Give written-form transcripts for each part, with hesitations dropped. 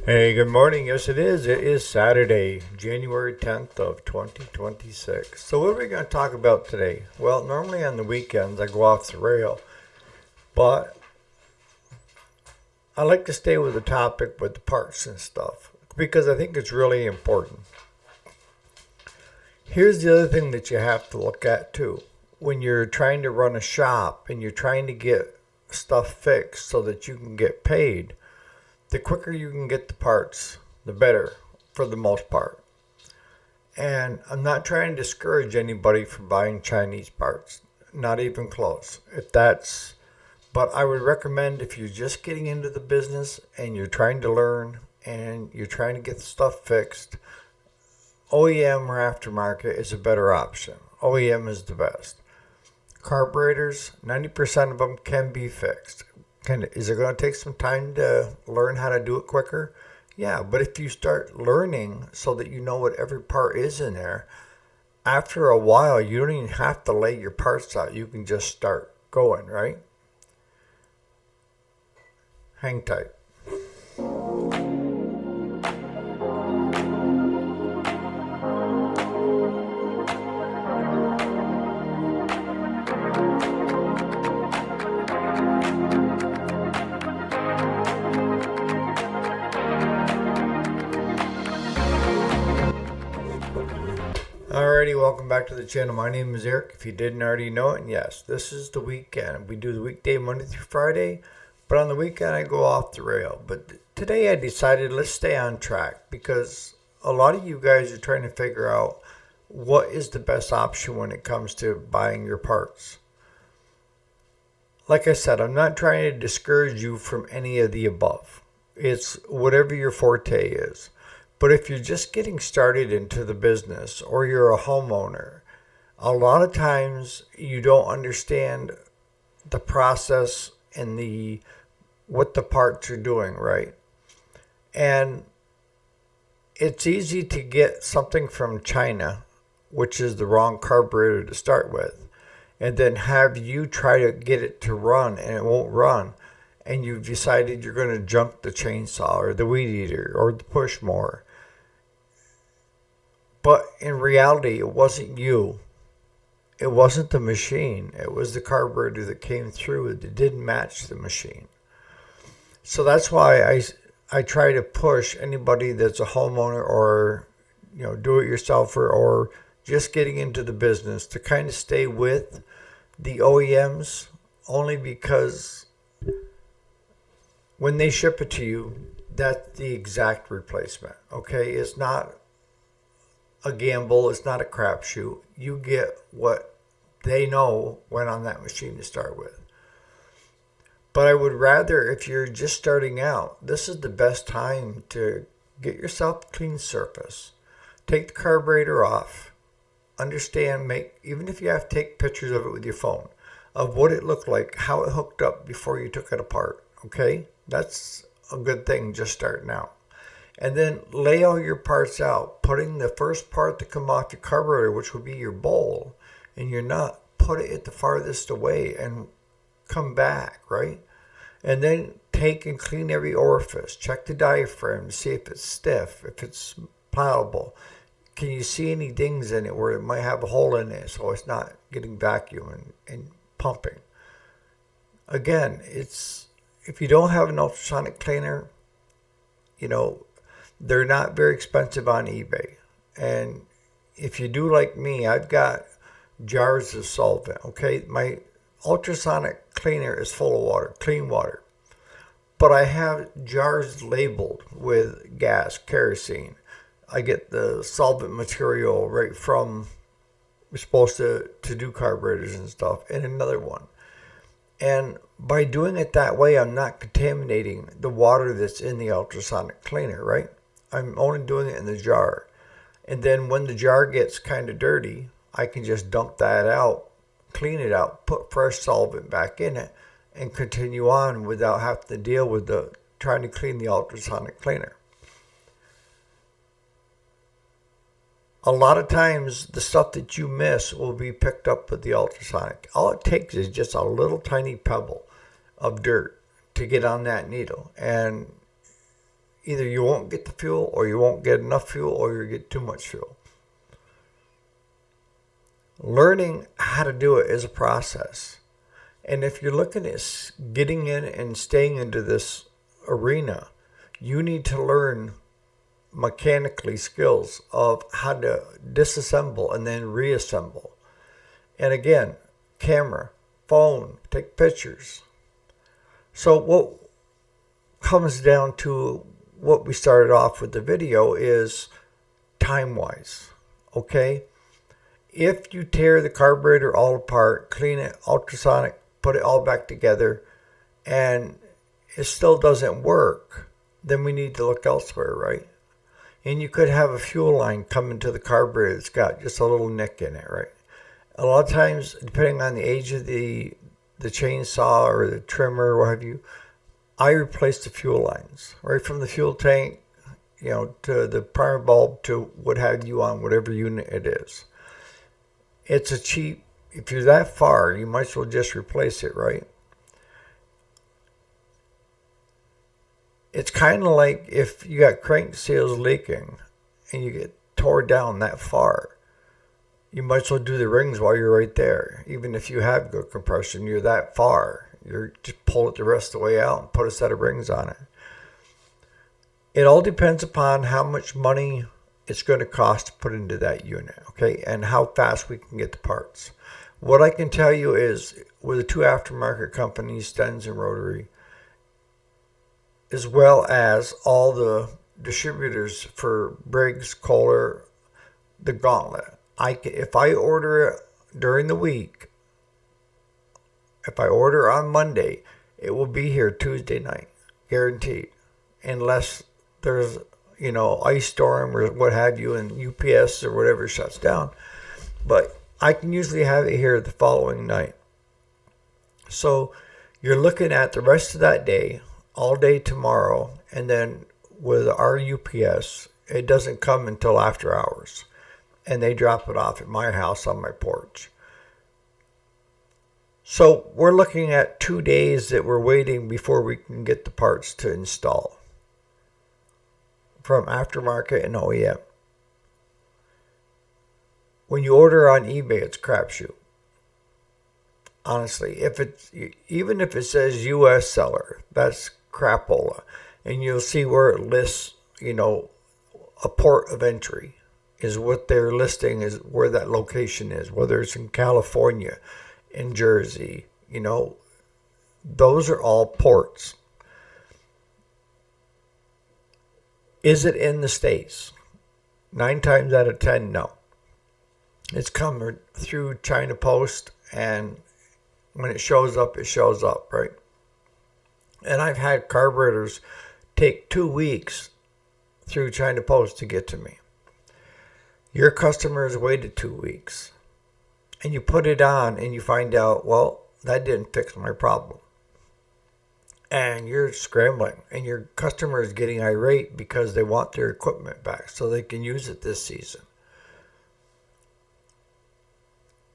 Hey, good morning. Yes, it is. It is Saturday, January 10th of 2026. So what are we going to talk about today? Well, normally on the weekends I go off the rail, but I like to stay with the topic with the parts and stuff because I think it's really important. Here's the other thing that you have to look at too. When you're trying to run a shop and you're trying to get stuff fixed so that you can get paid, the quicker you can get the parts, the better for the most part. And I'm not trying to discourage anybody from buying Chinese parts, not even close. But I would recommend if you're just getting into the business and you're trying to learn and you're trying to get the stuff fixed, OEM or aftermarket is a better option. OEM is the best. Carburetors, 90% of them can be fixed. Is it going to take some time to learn how to do it quicker? Yeah, but if you start learning so that you know what every part is in there, after a while, you don't even have to lay your parts out. You can just start going, right? Hang tight. Alrighty, welcome back to the channel. My name is Eric. If you didn't already know it, and yes, this is the weekend. We do the weekday Monday through Friday, but on the weekend I go off the rail. But today I decided let's stay on track because a lot of you guys are trying to figure out what is the best option when it comes to buying your parts. Like I said, I'm not trying to discourage you from any of the above. It's whatever your forte is. But if you're just getting started into the business or you're a homeowner, a lot of times you don't understand the process and the what the parts are doing, right? And it's easy to get something from China, which is the wrong carburetor to start with, and then have you try to get it to run and it won't run. And you've decided you're going to junk the chainsaw or the weed eater or the push mower. But in reality, it wasn't you. It wasn't the machine. It was the carburetor that came through that didn't match the machine. So that's why I try to push anybody that's a homeowner or do-it-yourselfer or just getting into the business to kind of stay with the OEMs only because when they ship it to you, that's the exact replacement. Okay, it's not a gamble. It's not a crapshoot. You get what they know went on that machine to start with. But I would rather, if you're just starting out, this is the best time to get yourself a clean surface. Take the carburetor off. Understand, even if you have to take pictures of it with your phone, of what it looked like, how it hooked up before you took it apart. Okay? That's a good thing just starting out. And then lay all your parts out, putting the first part to come off your carburetor, which would be your bowl, and your nut, put it at the farthest away and come back, right? And then take and clean every orifice. Check the diaphragm to see if it's stiff, if it's pliable. Can you see any dings in it where it might have a hole in it so it's not getting vacuum and pumping? Again, if you don't have an ultrasonic cleaner, they're not very expensive on eBay. And if you do like me, I've got jars of solvent, okay? My ultrasonic cleaner is full of water, clean water. But I have jars labeled with gas, kerosene. I get the solvent material right from, we're supposed to do carburetors and stuff, and another one. And by doing it that way, I'm not contaminating the water that's in the ultrasonic cleaner, right? I'm only doing it in the jar. And then when the jar gets kind of dirty, I can just dump that out, clean it out, put fresh solvent back in it, and continue on without having to deal with trying to clean the ultrasonic cleaner. A lot of times, the stuff that you miss will be picked up with the ultrasonic. All it takes is just a little tiny pebble of dirt to get on that needle. And, either you won't get the fuel, or you won't get enough fuel, or you get too much fuel. Learning how to do it is a process. And if you're looking at getting in and staying into this arena, you need to learn mechanically skills of how to disassemble and then reassemble. And again, camera, phone, take pictures. So what comes down to what we started off with the video is time-wise, okay? If you tear the carburetor all apart, clean it, ultrasonic, put it all back together, and it still doesn't work, then we need to look elsewhere, right? And you could have a fuel line come into the carburetor that's got just a little nick in it, right? A lot of times, depending on the age of the chainsaw or the trimmer or what have you, I replace the fuel lines, right from the fuel tank, to the primer bulb to what have you on whatever unit it is. It's a cheap, if you're that far, you might as well just replace it, right? It's kind of like if you got crank seals leaking and you get tore down that far, you might as well do the rings while you're right there. Even if you have good compression, you're that far. You're just pull it the rest of the way out and put a set of rings on it. It all depends upon how much money it's going to cost to put into that unit, okay, and how fast we can get the parts. What I can tell you is with the two aftermarket companies, Stenz and Rotary, as well as all the distributors for Briggs, Kohler, the Gauntlet. If I order it during the week, if I order on Monday, it will be here Tuesday night, guaranteed, unless there's ice storm or what have you, and UPS or whatever shuts down. But I can usually have it here the following night. So you're looking at the rest of that day, all day tomorrow, and then with our UPS, it doesn't come until after hours. And they drop it off at my house on my porch. So we're looking at 2 days that we're waiting before we can get the parts to install from aftermarket and OEM. When you order on eBay, it's a crapshoot. Honestly, even if it says U.S. seller, that's crapola, and you'll see where it lists, a port of entry is what they're listing, is where that location is, whether it's in California, in Jersey, those are all ports. Is it in the States? 9 times out of 10, no. It's coming through China Post, and when it shows up, right? And I've had carburetors take 2 weeks through China Post to get to me. Your customer has waited 2 weeks. And you put it on and you find out, well, that didn't fix my problem. And you're scrambling. And your customer is getting irate because they want their equipment back so they can use it this season.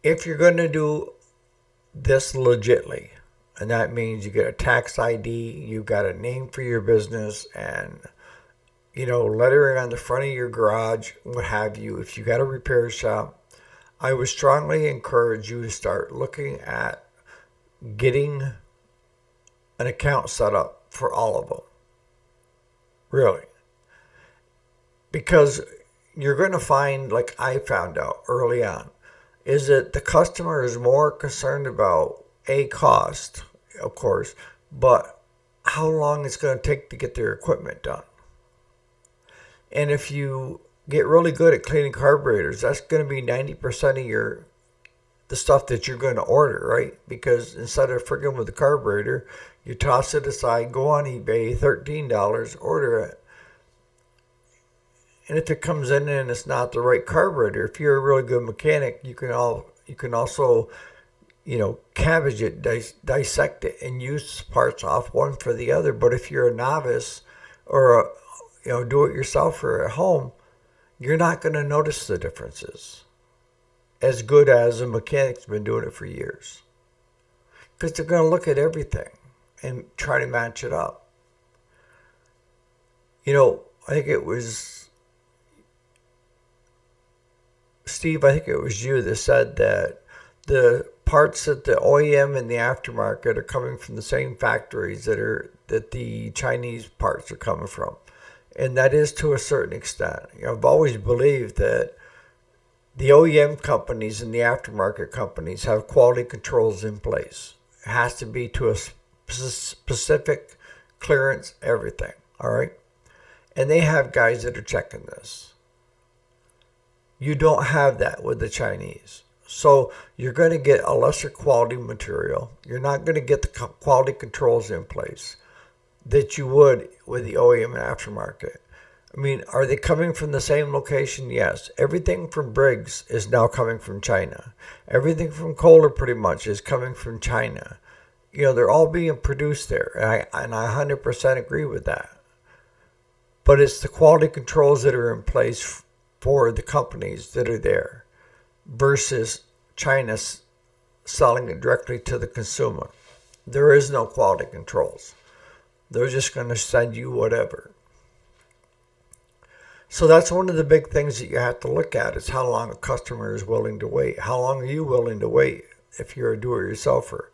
If you're going to do this legitly, and that means you get a tax ID, you got a name for your business, and lettering on the front of your garage, what have you. If you got a repair shop, I would strongly encourage you to start looking at getting an account set up for all of them. Really. Because you're going to find, like I found out early on, is that the customer is more concerned about cost, of course, but how long it's going to take to get their equipment done. And if you get really good at cleaning carburetors, that's going to be 90% of the stuff that you're going to order, right? Because instead of frigging with the carburetor, you toss it aside, go on eBay, $13, order it. And if it comes in and it's not the right carburetor, if you're a really good mechanic, you can also cabbage it, dissect it, and use parts off one for the other. But if you're a novice or do-it-yourselfer at home, you're not going to notice the differences as good as a mechanic's been doing it for years. Because they're going to look at everything and try to match it up. I think it was Steve, I think it was you that said that the parts that the OEM and the aftermarket are coming from the same factories that the Chinese parts are coming from. And that is to a certain extent. I've always believed that the OEM companies and the aftermarket companies have quality controls in place. It has to be to a specific clearance, everything. All right. And they have guys that are checking this. You don't have that with the Chinese. So you're going to get a lesser quality material. You're not going to get the quality controls in place that you would with the OEM and aftermarket. I mean, are they coming from the same location? Yes. Everything from Briggs is now coming from China. Everything from Kohler pretty much is coming from China. They're all being produced there. And I 100% agree with that. But it's the quality controls that are in place for the companies that are there versus China selling it directly to the consumer. There is no quality controls. They're just going to send you whatever. So that's one of the big things that you have to look at is how long a customer is willing to wait. How long are you willing to wait if you're a do-it-yourselfer?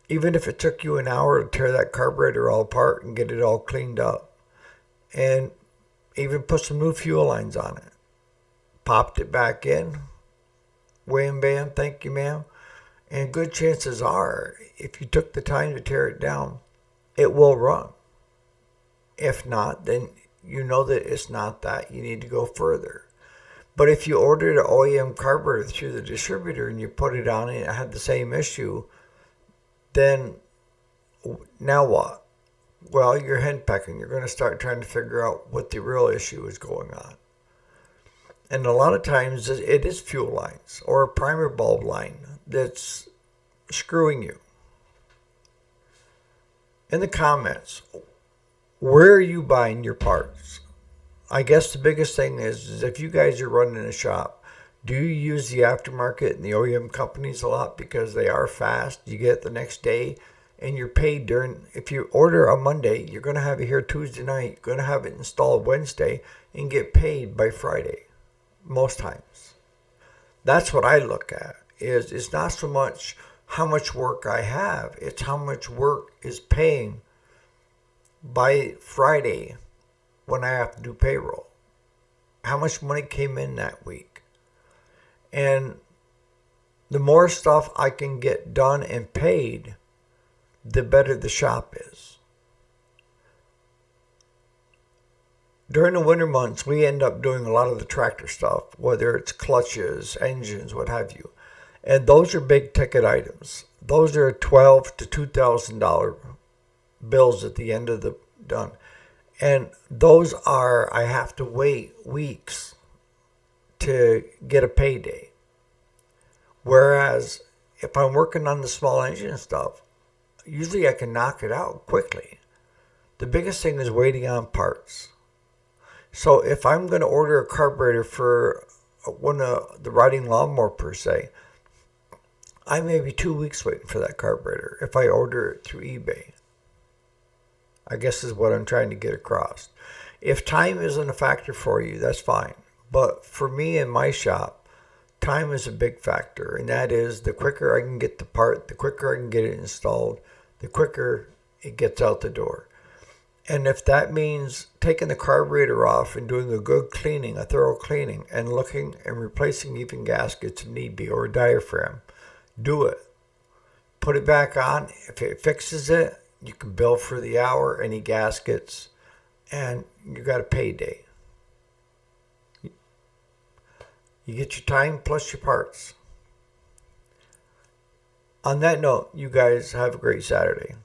Even if it took you an hour to tear that carburetor all apart and get it all cleaned up. And even put some new fuel lines on it. Popped it back in. Wham bam, thank you ma'am. And good chances are, if you took the time to tear it down, it will run. If not, then you know that it's not that. You need to go further. But if you ordered an OEM carburetor through the distributor and you put it on and it had the same issue, then now what? Well, you're henpecking. You're going to start trying to figure out what the real issue is going on. And a lot of times it is fuel lines or a primer bulb line that's screwing you. In the comments, where are you buying your parts? I guess the biggest thing is if you guys are running a shop, do you use the aftermarket and the OEM companies a lot because they are fast? You get it the next day and you're paid if you order on Monday, you're going to have it here Tuesday night. You're going to have it installed Wednesday and get paid by Friday most times. That's what I look at. It's not so much how much work I have. It's how much work is paying by Friday when I have to do payroll. How much money came in that week. And the more stuff I can get done and paid, the better the shop is. During the winter months, we end up doing a lot of the tractor stuff, whether it's clutches, engines, what have you. And those are big ticket items. Those are $1,200 to $2,000 bills at the end of the done. And those are, I have to wait weeks to get a payday. Whereas if I'm working on the small engine stuff, usually I can knock it out quickly. The biggest thing is waiting on parts. So if I'm going to order a carburetor for one of the riding lawnmower per se, I may be 2 weeks waiting for that carburetor if I order it through eBay. I guess is what I'm trying to get across. If time isn't a factor for you, that's fine. But for me in my shop, time is a big factor. And that is the quicker I can get the part, the quicker I can get it installed, the quicker it gets out the door. And if that means taking the carburetor off and doing a good cleaning, a thorough cleaning, and looking and replacing even gaskets if need be, or a diaphragm, do it. Put it back on. If it fixes it, you can bill for the hour, any gaskets, and you got a payday. You get your time plus your parts. On that note, you guys have a great Saturday.